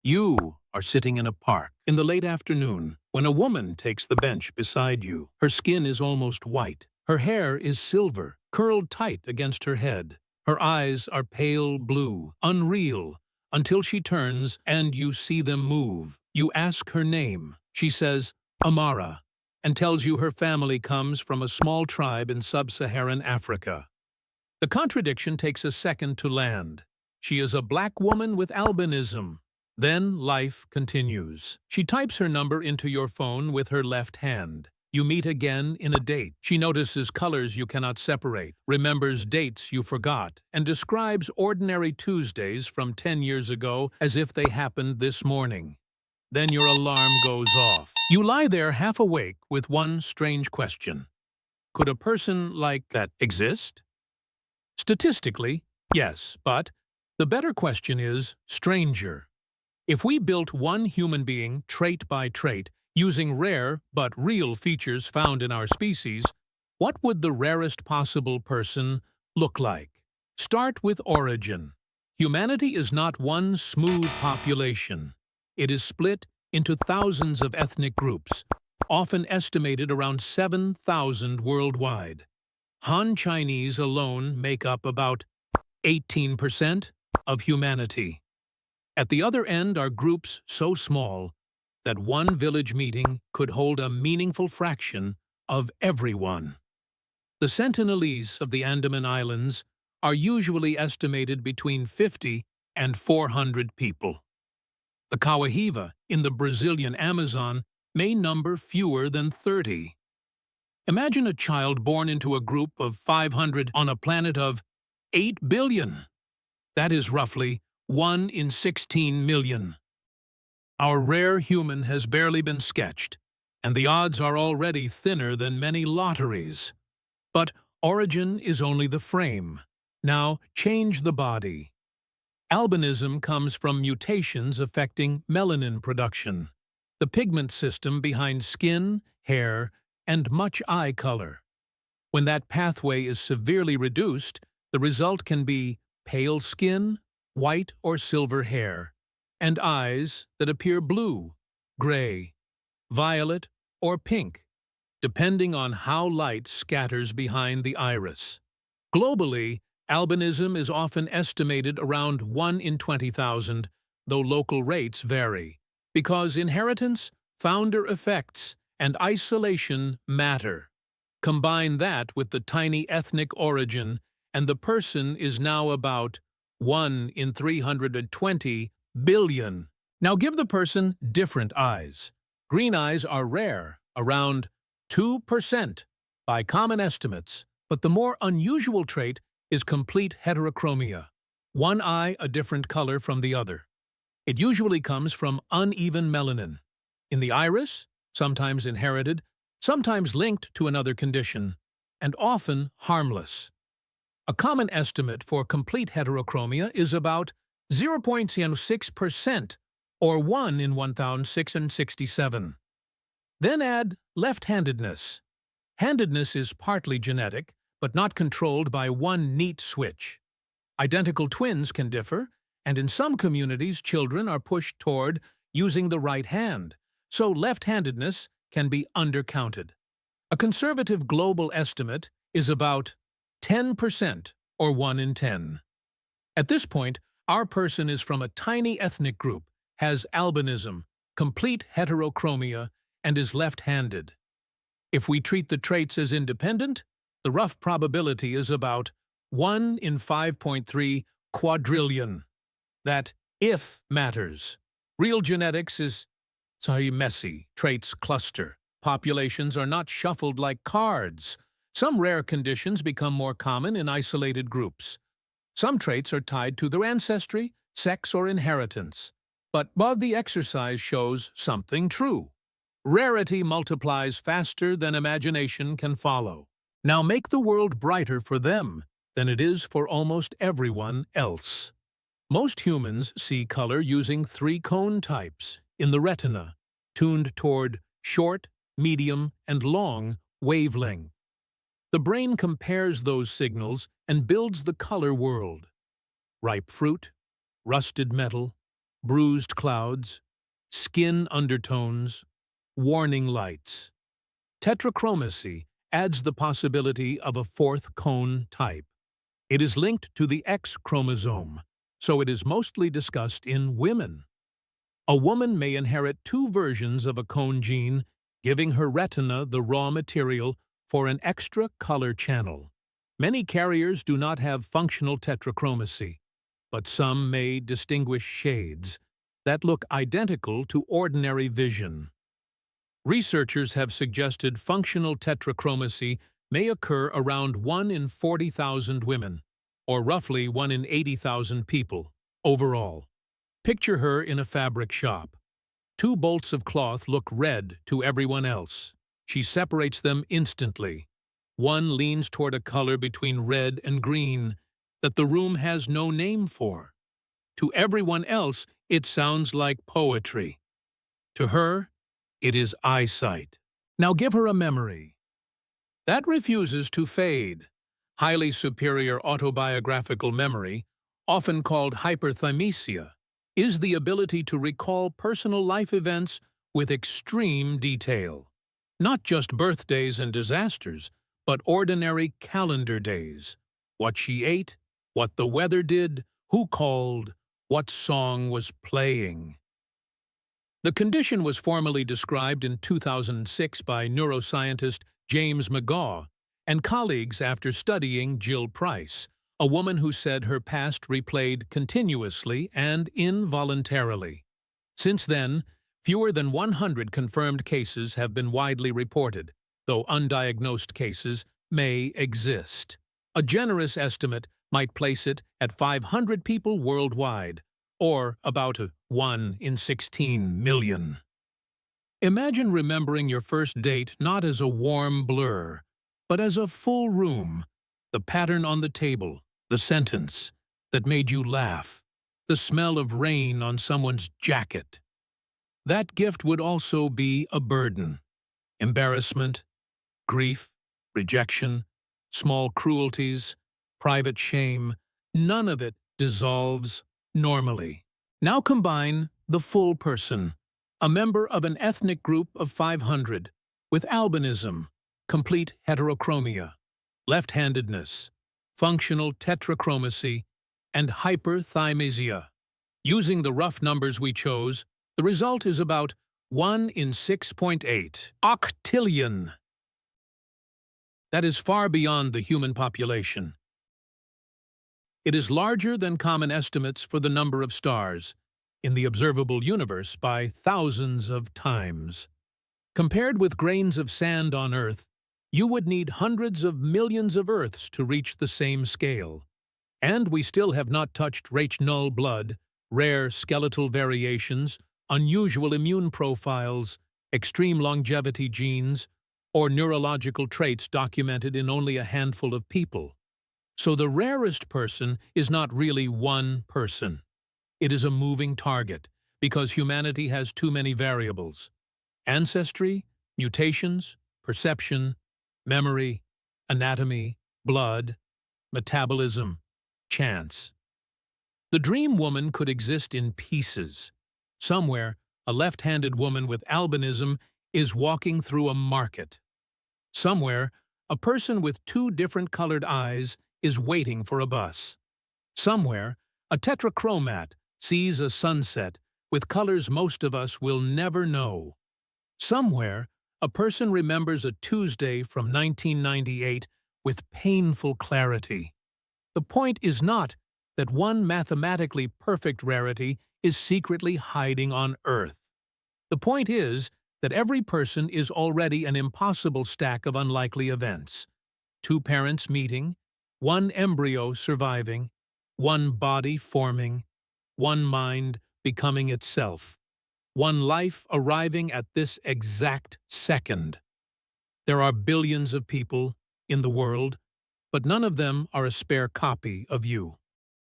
You are sitting in a park in the late afternoon when a woman takes the bench beside you. Her skin is almost white. Her hair is silver, curled tight against her head. Her eyes are pale blue, unreal, until she turns and you see them move. You ask her name. She says, Amara, and tells you her family comes from a small tribe in sub-Saharan Africa. The contradiction takes a second to land. She is a black woman with albinism. Then life continues. She types her number into your phone with her left hand. You meet again in a date. She notices colors you cannot separate, remembers dates you forgot, and describes ordinary Tuesdays from 10 years ago as if they happened this morning. Then your alarm goes off. You lie there half awake with one strange question. Could a person like that exist? Statistically, yes, but the better question is stranger. If we built one human being trait by trait, using rare but real features found in our species, what would the rarest possible person look like? Start with origin. Humanity is not one smooth population. It is split into thousands of ethnic groups, often estimated around 7,000 worldwide. Han Chinese alone make up about 18% of humanity. At the other end are groups so small that one village meeting could hold a meaningful fraction of everyone. The Sentinelese of the Andaman Islands are usually estimated between 50 and 400 people. The Kawahiva in the Brazilian Amazon may number fewer than 30. Imagine a child born into a group of 500 on a planet of 8 billion. That is roughly 1 in 16 million. Our rare human has barely been sketched, and the odds are already thinner than many lotteries. But origin is only the frame. Now change the body. Albinism comes from mutations affecting melanin production, the pigment system behind skin, hair, and much eye color. When that pathway is severely reduced, the result can be pale skin, white or silver hair, and eyes that appear blue, gray, violet, or pink, depending on how light scatters behind the iris. Globally, albinism is often estimated around 1 in 20,000, though local rates vary, because inheritance, founder effects, and isolation matter. Combine that with the tiny ethnic origin, and the person is now about 1 in 320 billion. Now give the person different eyes. Green eyes are rare, around 2% by common estimates, but the more unusual trait is complete heterochromia, one eye a different color from the other. It usually comes from uneven melanin. In the iris, sometimes inherited, sometimes linked to another condition, and often harmless. A common estimate for complete heterochromia is about 0.06%, or 1 in 1,667. Then add left-handedness. Handedness is partly genetic, but not controlled by one neat switch. Identical twins can differ, and in some communities children are pushed toward using the right hand, so left-handedness can be undercounted. A conservative global estimate is about 10%, or 1 in 10. At this point, our person is from a tiny ethnic group, has albinism, complete heterochromia, and is left-handed. If we treat the traits as independent, the rough probability is about 1 in 5.3 quadrillion. That if matters. Real genetics is messy, traits cluster. Populations are not shuffled like cards. Some rare conditions become more common in isolated groups. Some traits are tied to their ancestry, sex, or inheritance. But the exercise shows something true. Rarity multiplies faster than imagination can follow. Now make the world brighter for them than it is for almost everyone else. Most humans see color using 3 cone types in the retina, tuned toward short, medium, and long wavelength. The brain compares those signals and builds the color world. Ripe fruit, rusted metal, bruised clouds, skin undertones, warning lights. Tetrachromacy adds the possibility of a fourth cone type. It is linked to the X chromosome, so it is mostly discussed in women. A woman may inherit two versions of a cone gene, giving her retina the raw material for an extra color channel. Many carriers do not have functional tetrachromacy, but some may distinguish shades that look identical to ordinary vision. Researchers have suggested functional tetrachromacy may occur around 1 in 40,000 women, or roughly 1 in 80,000 people, overall. Picture her in a fabric shop. Two bolts of cloth look red to everyone else. She separates them instantly. One leans toward a color between red and green that the room has no name for. To everyone else, it sounds like poetry. To her, it is eyesight. Now give her a memory that refuses to fade. Highly superior autobiographical memory, often called hyperthymesia, is the ability to recall personal life events with extreme detail. Not just birthdays and disasters, but ordinary calendar days. What she ate, what the weather did, who called, what song was playing. The condition was formally described in 2006 by neuroscientist James McGaugh and colleagues after studying Jill Price, a woman who said her past replayed continuously and involuntarily. Since then, fewer than 100 confirmed cases have been widely reported, though undiagnosed cases may exist. A generous estimate might place it at 500 people worldwide, or about 1 in 16 million. Imagine remembering your first date not as a warm blur, but as a full room, the pattern on the table, the sentence that made you laugh, the smell of rain on someone's jacket. That gift would also be a burden. Embarrassment, grief, rejection, small cruelties, private shame, none of it dissolves normally. Now combine the full person, a member of an ethnic group of 500, with albinism, complete heterochromia, left-handedness, functional tetrachromacy, and hyperthymesia. Using the rough numbers we chose, the result is about 1 in 6.8 octillion. That is far beyond the human population. It is larger than common estimates for the number of stars in the observable universe by thousands of times. Compared with grains of sand on Earth, you would need hundreds of millions of Earths to reach the same scale. And we still have not touched Rh-null blood, rare skeletal variations, unusual immune profiles, extreme longevity genes, or neurological traits documented in only a handful of people. So the rarest person is not really one person. It is a moving target, because humanity has too many variables: ancestry, mutations, perception, memory, anatomy, blood, metabolism, chance. The dream woman could exist in pieces. Somewhere, a left-handed woman with albinism is walking through a market. Somewhere, a person with two different colored eyes is waiting for a bus. Somewhere, a tetrachromat sees a sunset with colors most of us will never know. Somewhere, a person remembers a Tuesday from 1998 with painful clarity. The point is not that one mathematically perfect rarity is secretly hiding on Earth. The point is that every person is already an impossible stack of unlikely events. Two parents meeting, one embryo surviving, one body forming, one mind becoming itself, one life arriving at this exact second. There are billions of people in the world, but none of them are a spare copy of you.